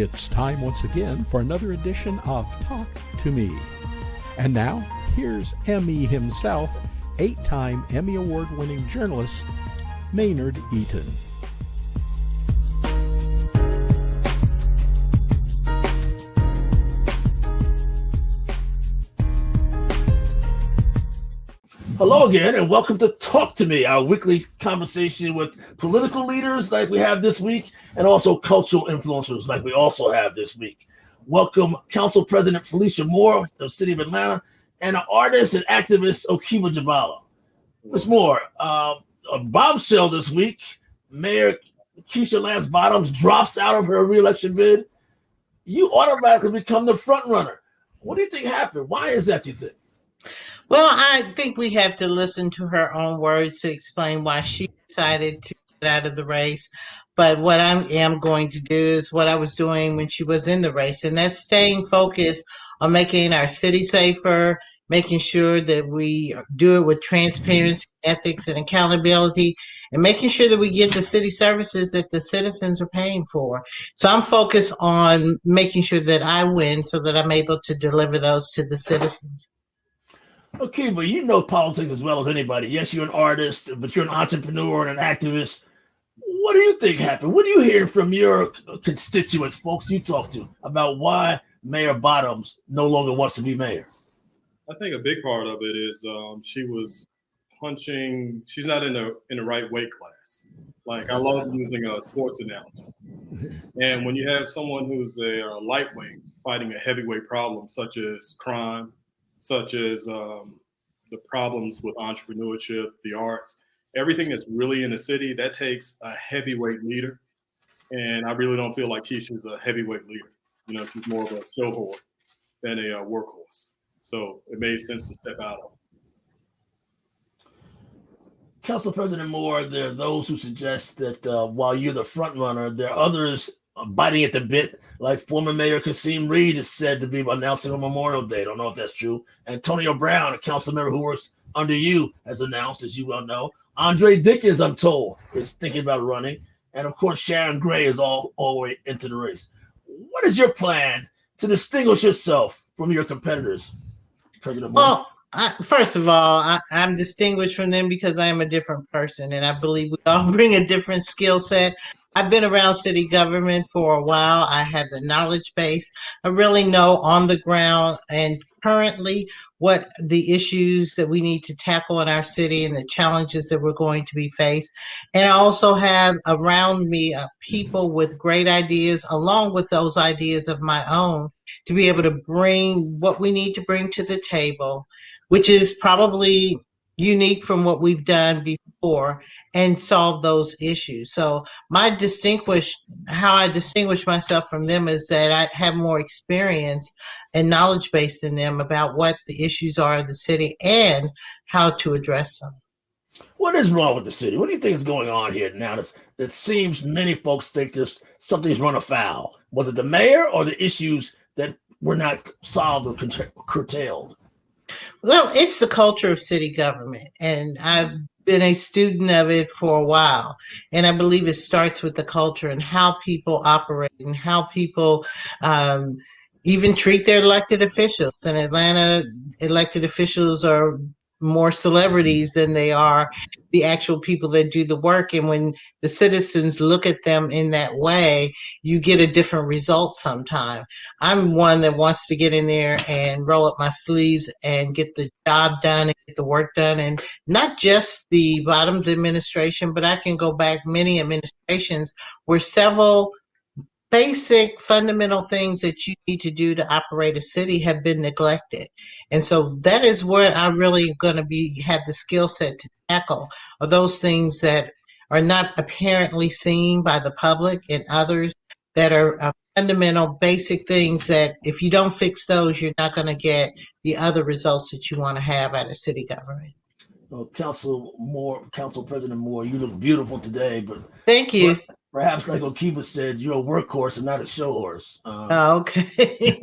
It's time once again for another edition of Talk to Me. And now, here's Emmy himself, 8-time Emmy Award-winning journalist, Maynard Eaton. Hello again, and welcome to Talk to Me, our weekly conversation with political leaders like we have this week, and also cultural influencers like we also have this week. Welcome Council President Felicia Moore of the City of Atlanta, and an artist and activist, Okeeba. Ms. Moore, a bombshell this week. Mayor Keisha Lance Bottoms drops out of her re-election bid. You automatically become the front runner. What do you think happened? Why is that, you think? Well, I think we have to listen to her own words to explain why she decided to get out of the race. But what I am going to do is what I was doing when she was in the race, and that's staying focused on making our city safer, making sure that we do it with transparency, ethics, and accountability, and making sure that we get the city services that the citizens are paying for. So I'm focused on making sure that I win so that I'm able to deliver those to the citizens. Okay, but you know politics as well as anybody. Yes, you're an artist, but you're an entrepreneur and an activist. What do you think happened? What are you hearing from your constituents, folks you talk to, about why Mayor Bottoms no longer wants to be mayor? I think a big part of it is she was punching. She's not in the right weight class. Like, I love using a sports analogy. And when you have someone who's a lightweight fighting a heavyweight problem such as crime, such as the problems with entrepreneurship, the arts, everything that's really in the city, that takes a heavyweight leader. And I really don't feel like Keisha's a heavyweight leader. You know, she's more of a show horse than a workhorse. So it made sense to step out of it. Council President Moore, there are those who suggest that while you're the front runner, there are others biting at the bit, like former Mayor Kasim Reed is said to be announcing on Memorial Day. I don't know if that's true. Antonio Brown, a council member who works under you, has announced, as you well know. Andre Dickens, I'm told, is thinking about running. And of course, Sharon Gray is all the way into the race. What is your plan to distinguish yourself from your competitors, President Moore? Well, first of all, I'm distinguished from them because I am a different person, and I believe we all bring a different skill set. I've been around city government for a while. I have the knowledge base. I really know on the ground and currently what the issues that we need to tackle in our city and the challenges that we're going to be faced. And I also have around me people with great ideas, along with those ideas of my own, to be able to bring what we need to bring to the table, which is probably unique from what we've done before, and solve those issues. So how I distinguish myself from them is that I have more experience and knowledge base than them about what the issues are of the city and how to address them. What is wrong with the city? What do you think is going on here now? It seems many folks think something's run afoul. Was it the mayor or the issues that were not solved or curtailed? Well, it's the culture of city government, and I've been a student of it for a while. And I believe it starts with the culture and how people operate and how people even treat their elected officials. In Atlanta, elected officials are more celebrities than they are the actual people that do the work. And when the citizens look at them in that way, you get a different result sometime. I'm one that wants to get in there and roll up my sleeves and get the job done and get the work done. And not just the Bottoms administration, but I can go back many administrations where several basic fundamental things that you need to do to operate a city have been neglected. And so that is what I really going to have the skill set to tackle, are those things that are not apparently seen by the public, and others that are fundamental basic things that if you don't fix those, you're not going to get the other results that you want to have out of city government. Well, Council President Moore, you look beautiful today, but thank you. Perhaps, like Okeeba said, you're a workhorse and not a show horse. Okay.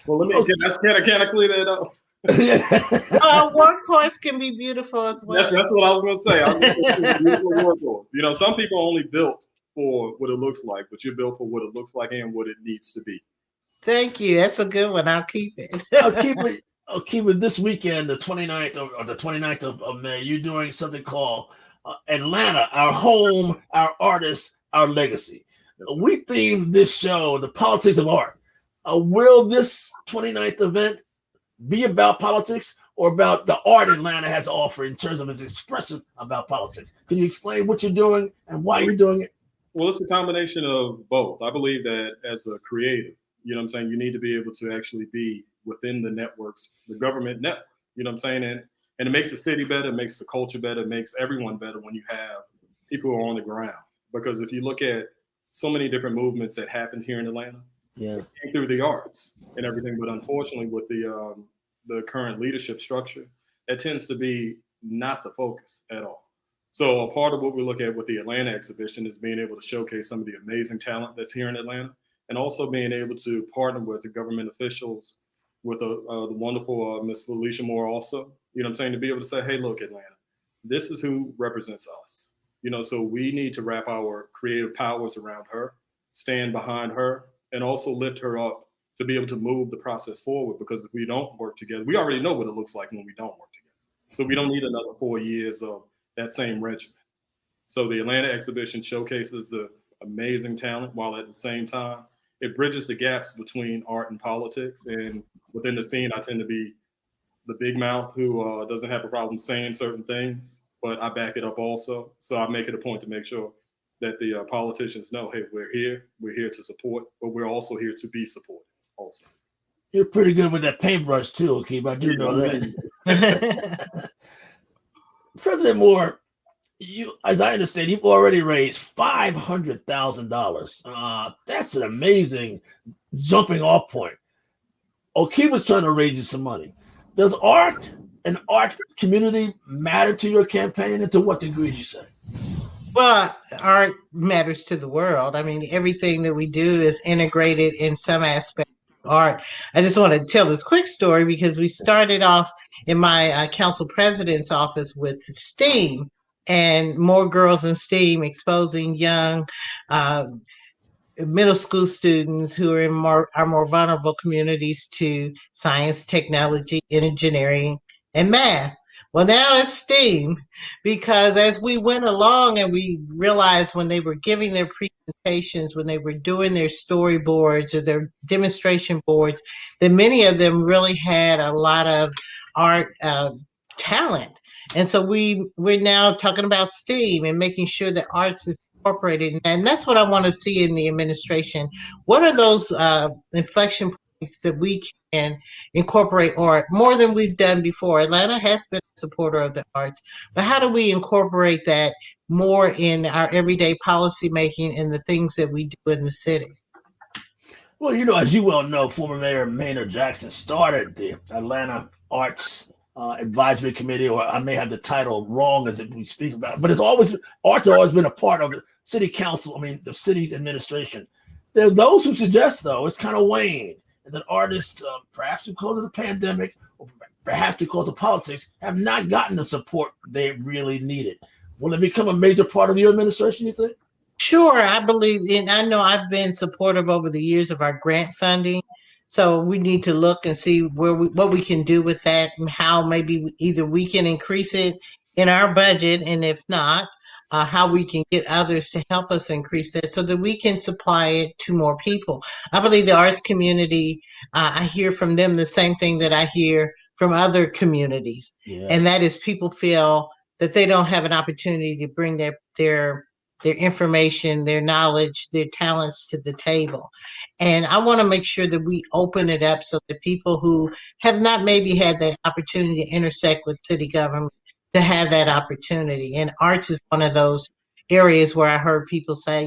Well, can I clear that up? Workhorse can be beautiful as well. That's what I was going to say. I'm a beautiful workhorse. You know, some people are only built for what it looks like, but you're built for what it looks like and what it needs to be. Thank you. That's a good one. I'll keep it. I'll keep it this weekend, the 29th or the 29th of May. You're doing something called Atlanta, our home, our artists, our legacy. We themed this show, the politics of art. Will this 29th event be about politics or about the art Atlanta has to offer in terms of its expression about politics? Can you explain what you're doing and why you're doing it? Well, it's a combination of both. I believe that as a creative, you know what I'm saying, you need to be able to actually be within the networks, the government network, you know what I'm saying? And it makes the city better, it makes the culture better, it makes everyone better when you have people who are on the ground. Because if you look at so many different movements that happened here in Atlanta, it came through the arts and everything. But unfortunately, with the current leadership structure, that tends to be not the focus at all. So a part of what we look at with the Atlanta exhibition is being able to showcase some of the amazing talent that's here in Atlanta, and also being able to partner with the government officials, with the wonderful Miss Felicia Moore also, you know what I'm saying, to be able to say, hey, look, Atlanta, this is who represents us. You know, so we need to wrap our creative powers around her, stand behind her, and also lift her up to be able to move the process forward. Because if we don't work together, we already know what it looks like when we don't work together. So we don't need another 4 years of that same regimen. So the Atlanta exhibition showcases the amazing talent, while at the same time, it bridges the gaps between art and politics. And within the scene, I tend to be the big mouth who doesn't have a problem saying certain things, but I back it up also. So I make it a point to make sure that the politicians know, hey, we're here to support, but we're also here to be supported also. You're pretty good with that paintbrush too, Okeeba. I do know that. President Moore, as I understand, you've already raised $500,000. That's an amazing jumping off point. Okeeba's trying to raise you some money. Does art and art community matter to your campaign, and to what degree do you say? Well, art matters to the world. I mean, everything that we do is integrated in some aspect of art. I just want to tell this quick story because we started off in my council president's office with STEAM and More Girls in STEAM, exposing young middle school students who are in our more vulnerable communities to science, technology, engineering, and math. Well, now it's STEAM, because as we went along and we realized when they were giving their presentations, when they were doing their storyboards or their demonstration boards, that many of them really had a lot of art talent. And so we're now talking about STEAM and making sure that arts is incorporated. And that's what I want to see in the administration. What are those inflection points that we can incorporate art more than we've done before? Atlanta has been a supporter of the arts, but how do we incorporate that more in our everyday policy making and the things that we do in the city? Well, as you well know, former Mayor Maynard Jackson started the Atlanta Arts Advisory Committee, or I may have the title wrong as we speak about it, but arts has always been a part of the city council, the city's administration. There are those who suggest, though, it's kind of waned, and that artists, perhaps because of the pandemic, or perhaps because of politics, have not gotten the support they really needed. Will it become a major part of your administration, you think? Sure, I believe in. I know I've been supportive over the years of our grant funding. So we need to look and see what we can do with that, and how maybe either we can increase it in our budget, and if not, how we can get others to help us increase that so that we can supply it to more people. I believe the arts community, I hear from them the same thing that I hear from other communities. Yeah. And that is, people feel that they don't have an opportunity to bring their information, their knowledge, their talents to the table. And I want to make sure that we open it up so that people who have not maybe had the opportunity to intersect with city government to have that opportunity. And arts is one of those areas where I heard people say,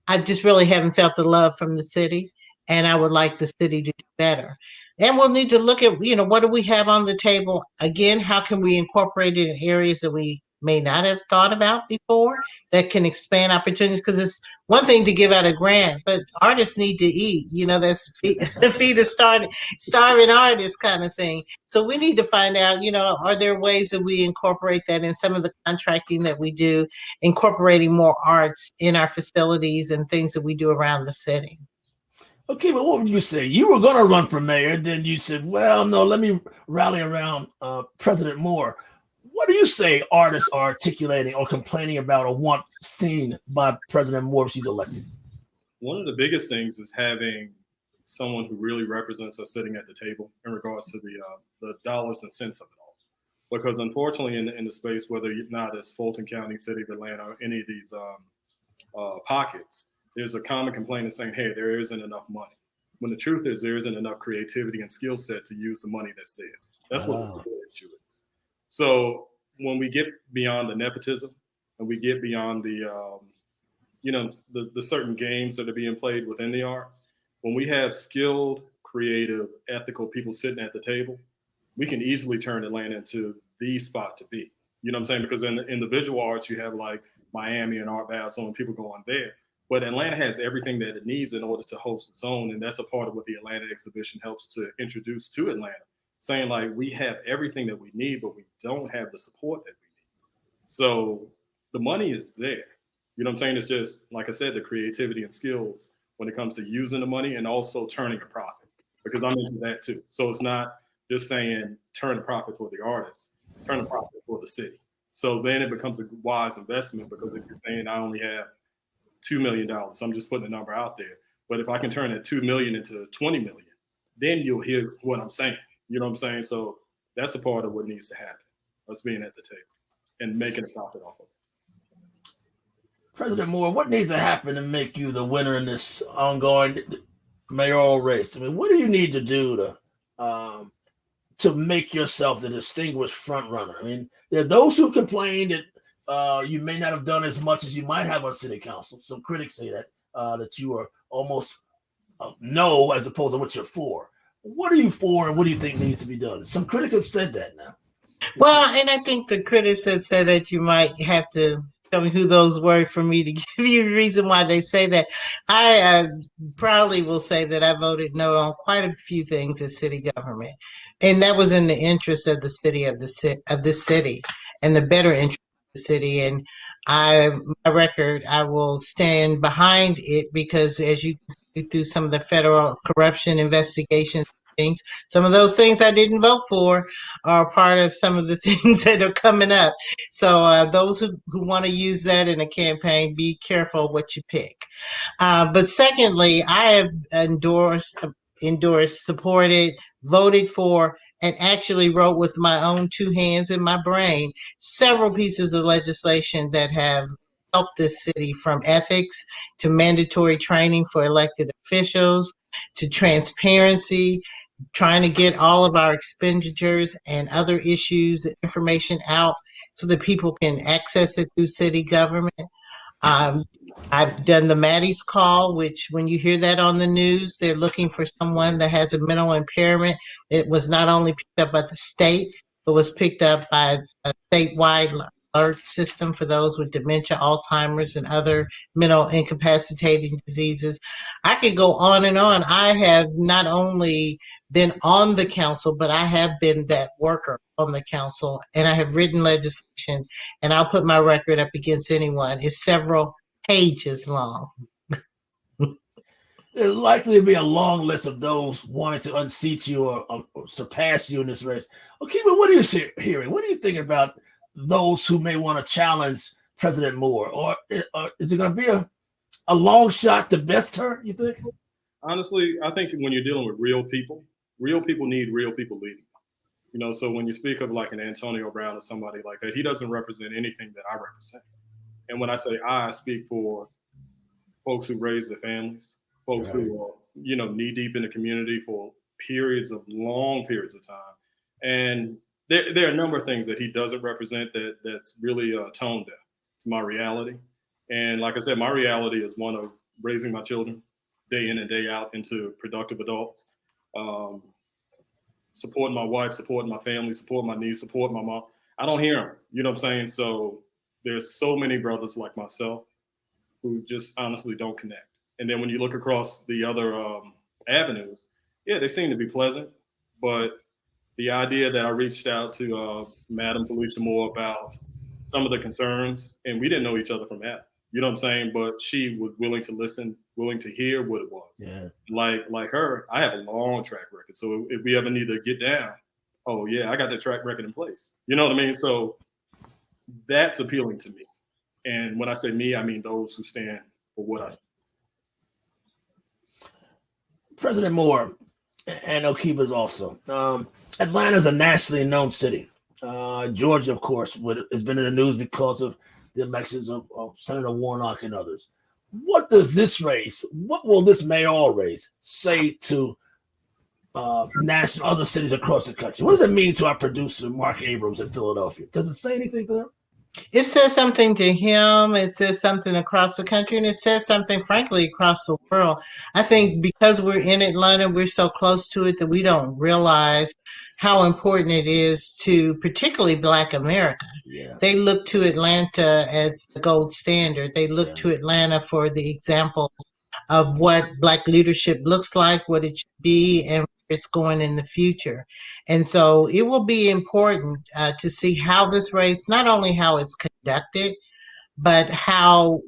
I just really haven't felt the love from the city, and I would like the city to do better. And we'll need to look at, what do we have on the table? Again, how can we incorporate it in areas that we may not have thought about before that can expand opportunities. Because it's one thing to give out a grant, but artists need to eat. That's feed a starving artist kind of thing. So we need to find out, are there ways that we incorporate that in some of the contracting that we do, incorporating more arts in our facilities and things that we do around the city. Okay, but what would you say? You were going to run for mayor, then you said, well, no, let me rally around President Moore. What do you say artists are articulating or complaining about or want seen by President Moore if she's elected? One of the biggest things is having someone who really represents us sitting at the table in regards to the dollars and cents of it all. Because unfortunately, in the space, whether you're not as Fulton County, City of Atlanta, or any of these pockets, there's a common complaint of saying, hey, there isn't enough money. When the truth is, there isn't enough creativity and skill set to use the money that's there. That's what the real issue is. So when we get beyond the nepotism and we get beyond the certain games that are being played within the arts, when we have skilled, creative, ethical people sitting at the table, we can easily turn Atlanta into the spot to be. You know what I'm saying? Because in the visual arts, you have like Miami and Art Basel and people going there. But Atlanta has everything that it needs in order to host its own. And that's a part of what the Atlanta exhibition helps to introduce to Atlanta, saying like, we have everything that we need, but we don't have the support that we need. So the money is there. You know what I'm saying? It's just, like I said, the creativity and skills when it comes to using the money and also turning a profit, because I'm into that too. So it's not just saying turn a profit for the artist, turn a profit for the city. So then it becomes a wise investment, because if you're saying I only have $2 million, I'm just putting a number out there. But if I can turn that $2 million into 20 million, then you'll hear what I'm saying. You know what I'm saying? So that's a part of what needs to happen, us being at the table and making a profit off of it. President Moore, what needs to happen to make you the winner in this ongoing mayoral race? I mean, what do you need to do to make yourself the distinguished front runner? I mean, there are those who complain that you may not have done as much as you might have on city council. Some critics say that you are almost no as opposed to what you're for. What are you for, and what do you think needs to be done? Some critics have said that now. Well, and I think the critics that say that you might have to tell me who those were for me to give you a reason why they say that. I proudly will say that I voted no on quite a few things in city government, and that was in the interest of the city of this city and the better interest of the city. And my record, I will stand behind it, because as you can see through some of the federal corruption investigations, things, some of those things I didn't vote for are part of some of the things that are coming up. So those who want to use that in a campaign, be careful what you pick. But secondly, I have endorsed, supported, voted for, and actually wrote with my own two hands in my brain several pieces of legislation that have helped this city, from ethics to mandatory training for elected officials to transparency, trying to get all of our expenditures and other issues, information out so that people can access it through city government. Um, I've done the Maddie's Call, which when you hear that on the news, they're looking for someone that has a mental impairment. It was not only picked up by the state, but was picked up by a statewide alert system for those with dementia, Alzheimer's, and other mental incapacitating diseases. I could go on and on. I have not only been on the council, but I have been that worker on the council, and I have written legislation, and I'll put my record up against anyone. It's several pages long. There's likely to be a long list of those wanting to unseat you or surpass you in this race. Okay, but what are you hearing? What do you think about those who may want to challenge President Moore? Or is it going to be a long shot to best her, you think? Honestly, I think when you're dealing with real people need real people leading. So when you speak of like an Antonio Brown or somebody like that, he doesn't represent anything that I represent. And when I say I speak for folks who raise their families, folks who are, knee deep in the community for long periods of time. And there are a number of things that he doesn't represent that's really tone deaf to my reality. And like I said, my reality is one of raising my children day in and day out into productive adults, supporting my wife, supporting my family, supporting my niece, supporting my mom. I don't hear them. You know what I'm saying? So there's so many brothers like myself who just honestly don't connect. And then when you look across the other avenues, yeah, they seem to be pleasant. But the idea that I reached out to Madam Felicia Moore about some of the concerns, and we didn't know each other from Adam. You know what I'm saying? But she was willing to listen, willing to hear what it was. Yeah. Like her, I have a long track record. So if we ever need to get down, oh yeah, I got that track record in place. You know what I mean? So that's appealing to me. And when I say me, I mean those who stand for what I say. President Moore and Okeeba's also. Atlanta's a nationally known city. Georgia, of course, has been in the news because of the elections of Senator Warnock and others. What does this race, what will this mayoral race say to national other cities across the country? What does it mean to our producer, Mark Abrams in Philadelphia? Does it say anything to him? It says something to him. It says something across the country, and it says something, frankly, across the world. I think because we're in Atlanta, we're so close to it that we don't realize how important it is to particularly Black America. Yeah. They look to Atlanta as the gold standard. They look to Atlanta for the example of what Black leadership looks like, what it should be, and where it's going in the future. And so it will be important to see how this race, not only how it's conducted, but how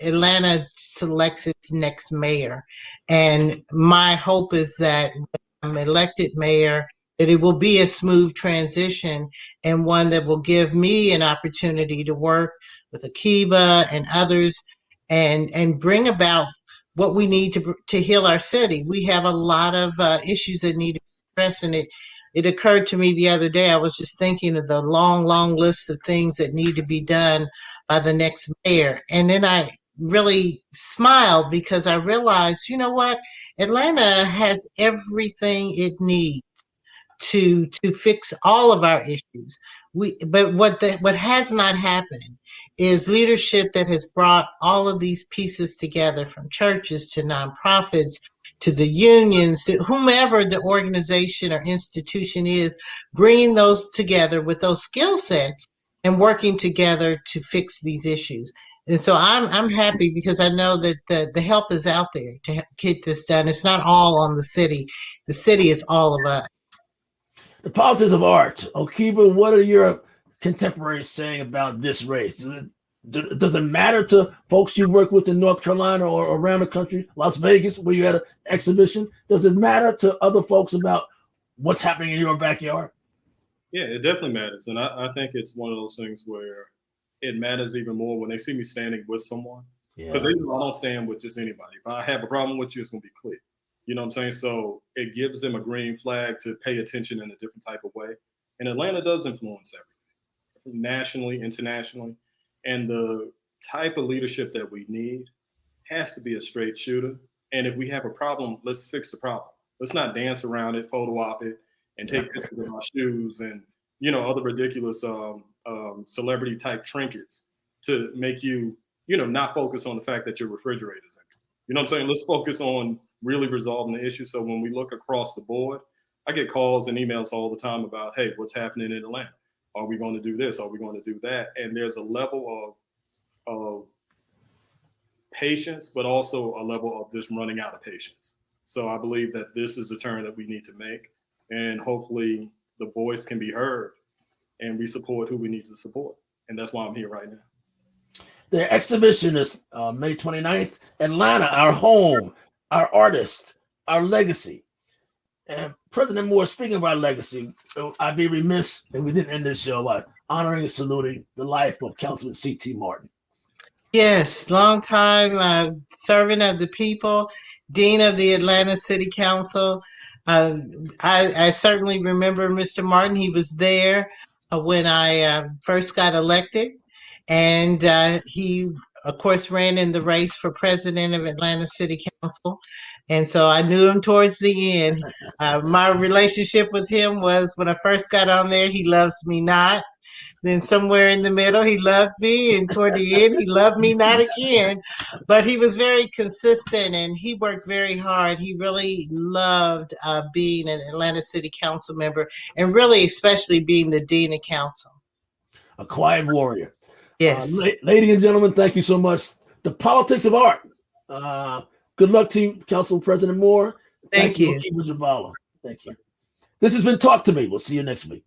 Atlanta selects its next mayor. And my hope is that when I'm elected mayor, that it will be a smooth transition and one that will give me an opportunity to work with Okeeba and others and bring about what we need to heal our city. We have a lot of issues that need to be addressed, and it occurred to me the other day. I was just thinking of the long list of things that need to be done by the next mayor, and then I really smiled because I realized, you know what, Atlanta has everything it needs to fix all of our issues. But what has not happened is leadership that has brought all of these pieces together, from churches to nonprofits to the unions to whomever the organization or institution is, bringing those together with those skill sets and working together to fix these issues. And so I'm happy because I know that the help is out there to get this done. It's not all on the city. The city is all of us. The politics of art. Okeeba, what are your contemporaries saying about this race? Does it matter to folks you work with in North Carolina or around the country, Las Vegas, where you had an exhibition? Does it matter to other folks about what's happening in your backyard? Yeah, it definitely matters. And I think it's one of those things where it matters even more when they see me standing with someone. Because I don't stand with just anybody. If I have a problem with you, it's going to be clear. You know what I'm saying? So it gives them a green flag to pay attention in a different type of way. And Atlanta does influence everything, nationally, internationally. And the type of leadership that we need has to be a straight shooter. And if we have a problem, let's fix the problem. Let's not dance around it, photo op it, and take pictures of our shoes and, other ridiculous celebrity type trinkets to make you, not focus on the fact that your refrigerator is empty. You know what I'm saying? Let's focus on really resolving the issue. So when we look across the board, I get calls and emails all the time about, hey, what's happening in Atlanta? Are we going to do this? Are we going to do that? And there's a level of patience, but also a level of just running out of patience. So I believe that this is a turn that we need to make. And hopefully the voice can be heard and we support who we need to support. And that's why I'm here right now. The exhibition is May 29th. Atlanta, our home, our artist, our legacy. And President Moore, speaking of our legacy, I'd be remiss if we didn't end this show by honoring and saluting the life of Councilman C.T. Martin. Yes, long time servant of the people, Dean of the Atlanta City Council. I certainly remember Mr. Martin. He was there when I first got elected. And he, of course, ran in the race for president of Atlanta City Council. And so I knew him towards the end. My relationship with him was when I first got on there, he loves me not. Then somewhere in the middle, he loved me. And toward the end, he loved me not again. But he was very consistent and he worked very hard. He really loved being an Atlanta City Council member and really especially being the Dean of Council. a quiet warrior. Yes. Ladies and gentlemen, thank you so much. The politics of art. Good luck to you, Council President Moore. Thank you. Okeeba Jabala. Thank you. This has been Talk to Me. We'll see you next week.